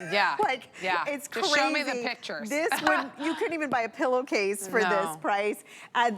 Yeah. Like, yeah. it's Just crazy. show me the pictures. This would, you couldn't even buy a pillowcase for this price.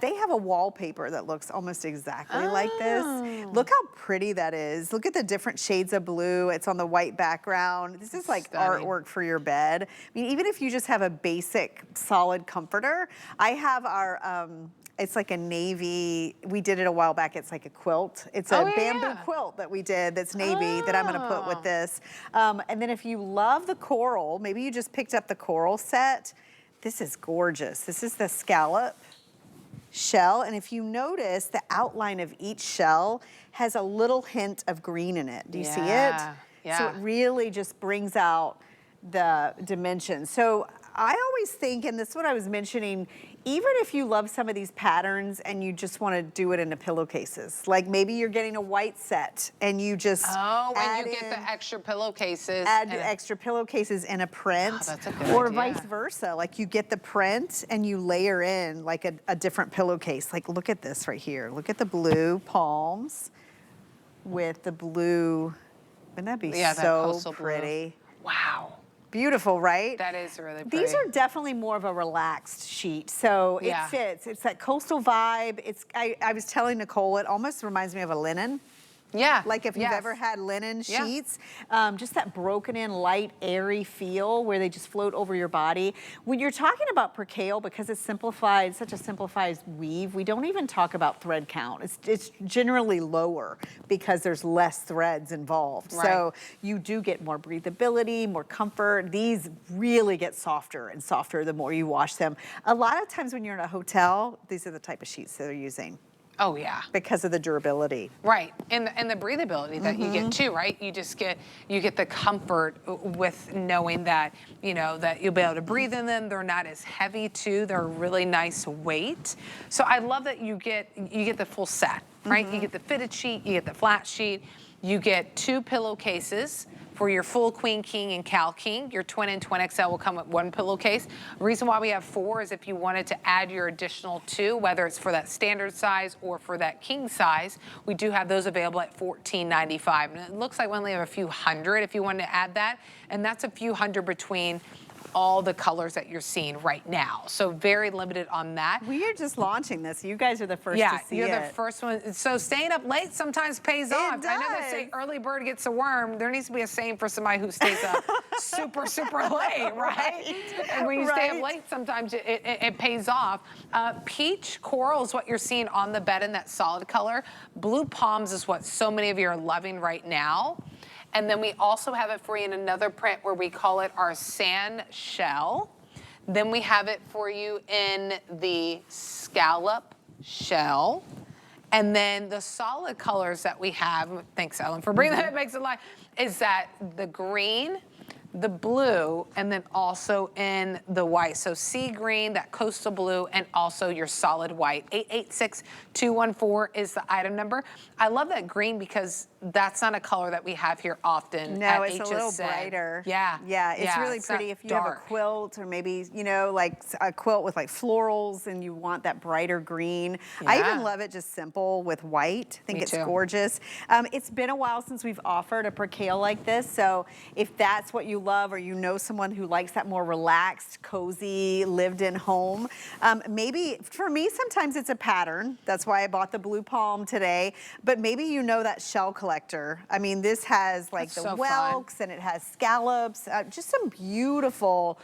They have a wallpaper that looks almost exactly like this. Look how pretty that is. Look at the different shades of blue. It's on the white background. This is like stunning. artwork for your bed. I mean, even if you just have a basic solid comforter, I have our, it's like a navy, we did it a while back, it's like a quilt. It's a bamboo quilt that we did that's navy that I'm gonna put with this. And then if you love the coral, maybe you just picked up the coral set, this is gorgeous. This is the scallop shell, and if you notice, the outline of each shell has a little hint of green in it. Do you see it? Yeah. So it really just brings out the dimension. So I always think, and this is what I was mentioning, even if you love some of these patterns and you just want to do it into pillowcases, like maybe you're getting a white set and you just when you get the extra pillowcases. Add extra pillowcases in a print, that's a good or idea. vice versa. Like you get the print and you layer in like a different pillowcase. Like look at this right here. Look at the blue palms with the blue. Wouldn't that be so pretty? Blue. Wow. Beautiful, right? That is really pretty. These are definitely more of a relaxed sheet, so it fits. It's that coastal vibe. It's I was telling Nicole, it almost reminds me of a linen. Yeah. Like if you've ever had linen sheets, just that broken in, light, airy feel where they just float over your body. When you're talking about percale, because it's simplified, such a simplified weave, we don't even talk about thread count. It's generally lower because there's less threads involved. Right. So you do get more breathability, more comfort. These really get softer and softer the more you wash them. A lot of times when you're in a hotel, these are the type of sheets that they're using. Oh yeah. Because of the durability. Right, and the breathability that you get too, right? You get the comfort with knowing that, you know, that you'll be able to breathe in them. They're not as heavy too. They're a really nice weight. So I love that you get the full set, right? You get the fitted sheet, you get the flat sheet, you get 2 pillowcases for your full queen, king, and cal king. Your twin and twin XL will come with 1 pillowcase. The reason why we have 4 is if you wanted to add your additional 2, whether it's for that standard size or for that king size, we do have those available at $14.95. And it looks like we only have a few hundred if you wanted to add that. And that's a few hundred between all the colors that you're seeing right now. So very limited on that. We are just launching this. You guys are the first to see it. Yeah, you're the first one. So staying up late sometimes pays off. I know they say early bird gets a worm. There needs to be a saying for somebody who stays up super, super late, right? And when you stay up late, sometimes it pays off. Peach coral is what you're seeing on the bed in that solid color. Blue palms is what so many of you are loving right now. And then we also have it for you in another print where we call it our sand shell. Then we have it for you in the scallop shell. And then the solid colors that we have, thanks Ellen for bringing that, it makes it live, is that the green, the blue, and then also in the white. So sea green, that coastal blue, and also your solid white. 886-214 is the item number. I love that green because that's not a color that we have here often. No, it's a little brighter. Yeah. Yeah, it's really pretty if you have a quilt or maybe, you know, like a quilt with like florals and you want that brighter green. I even love it just simple with white. I think it's gorgeous. It's been a while since we've offered a percale like this, so if that's what you love or you know someone who likes that more relaxed, cozy, lived-in home, maybe for me sometimes it's a pattern. That's why I bought the blue palm today, but maybe you know that shell collector. I mean, this has like the whelks and it has scallops, just some beautiful,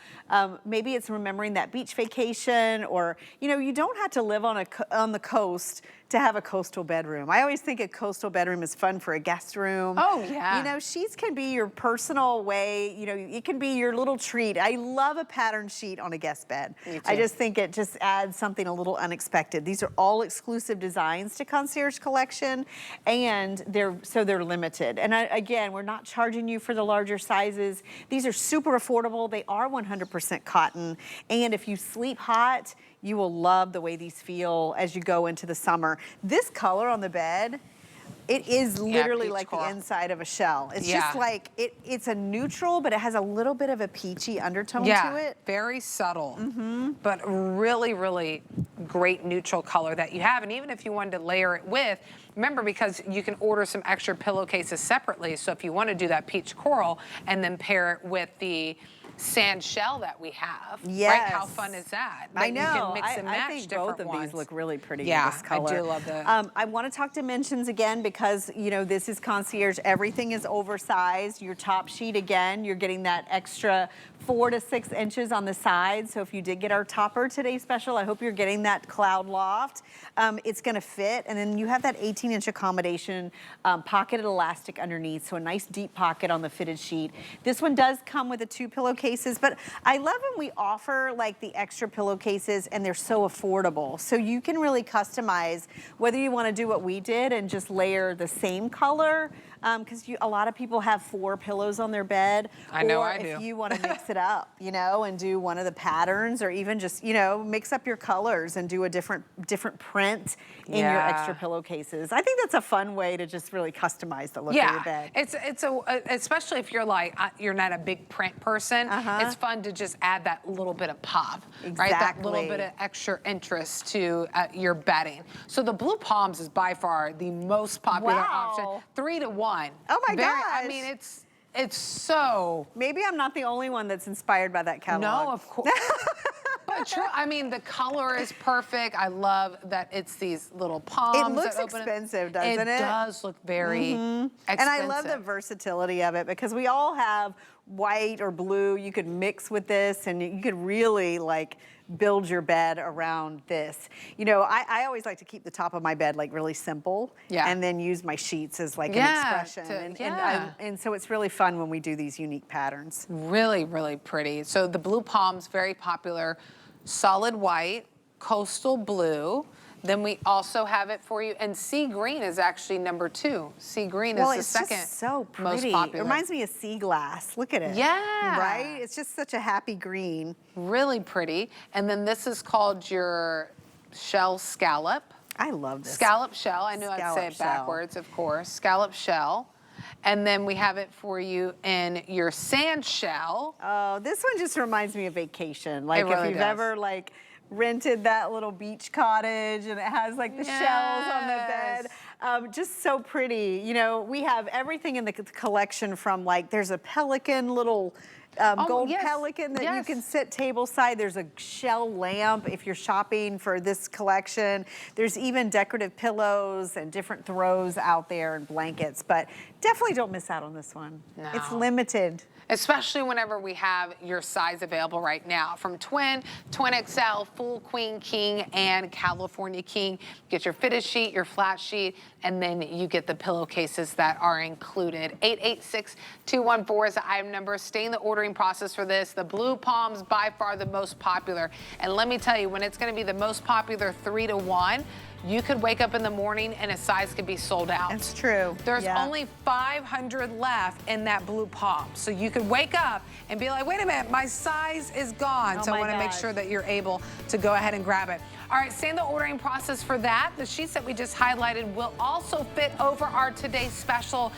maybe it's remembering that beach vacation, or, you know, you don't have to live on the coast to have a coastal bedroom. I always think a coastal bedroom is fun for a guest room. Oh, yeah. You know, sheets can be your personal way, you know, it can be your little treat. I love a pattern sheet on a guest bed. Me too. I just think it just adds something a little unexpected. These are all exclusive designs to Concierge Collection, and they're limited. And again, we're not charging you for the larger sizes. These are super affordable. They are 100% cotton. And if you sleep hot, you will love the way these feel as you go into the summer. This color on the bed, It is literally like coral. the inside of a shell. It's just like, it's a neutral, but it has a little bit of a peachy undertone to it. Very subtle, but really, really great neutral color that you have. And even if you wanted to layer it with, remember, because you can order some extra pillowcases separately. So if you want to do that peach coral and then pair it with the sand shell that we have, right? How fun is that? I know. You can mix and match I think different both of these look really pretty in this color. I do love that. I want to talk dimensions again because, you know, this is Concierge. Everything is oversized. Your top sheet, again, you're getting that extra 4 to 6 inches on the side. So if you did get our topper today special, I hope you're getting that cloud loft. It's going to fit. And then you have that 18-inch accommodation, pocketed elastic underneath. So a nice deep pocket on the fitted sheet. This one does come with a 2 pillowcases, but I love when we offer like the extra pillowcases and they're so affordable. So you can really customize whether you want to do what we did and just layer the same color, because a lot of people have 4 pillows on their bed. I know or I do. If you want to mix it up, you know, and do one of the patterns, or even just, you know, mix up your colors and do a different print in your extra pillowcases. I think that's a fun way to just really customize the look of your bed. It's especially if you're like you're not a big print person. It's fun to just add that little bit of pop, right? That little bit of extra interest to your bedding. So the blue palms is by far the most popular option. 3 to 1. Oh my gosh. I mean, it's so. Maybe I'm not the only one that's inspired by that catalog. No, of course. But true, I mean, the color is perfect. I love that it's these little palms. It looks expensive, doesn't it? It does look very expensive. And I love the versatility of it because we all have white or blue. You could mix with this and you could really like build your bed around this. You know, I always like to keep the top of my bed like really simple and then use my sheets as like an expression. And so it's really fun when we do these unique patterns. Really, really pretty. So the blue palms, very popular. Solid white, coastal blue. Then we also have it for you, and sea green is actually number 2. Sea green is the second just so pretty. most popular. It reminds me of sea glass. Look at it. Yeah. Right? It's just such a happy green. Really pretty. And then this is called your shell scallop. I love this. Scallop shell. I knew I'd say it backwards, of course. Scallop shell. And then we have it for you in your sand shell. Oh, this one just reminds me of vacation. Like really if you've ever like rented that little beach cottage and it has like the shells on the bed. Just so pretty. You know, we have everything in the collection from like, there's a pelican little gold pelican that you can sit table side. There's a shell lamp if you're shopping for this collection. There's even decorative pillows and different throws out there and blankets, but definitely don't miss out on this one. No. It's limited. Especially whenever we have your size available right now. From twin, twin XL, full queen, king, and California king. Get your fitted sheet, your flat sheet, and then you get the pillowcases that are included. 886-214 is the item number. Stay in the ordering process for this. The blue palms, by far the most popular. And let me tell you, when it's going to be the most popular 3 to 1, you could wake up in the morning and a size could be sold out. That's true. There's only 500 left in that blue palm. So you could wake up and be like, wait a minute, my size is gone. So I want to make sure that you're able to go ahead and grab it. All right, stay in the ordering process for that. The sheets that we just highlighted will also fit over our today's special.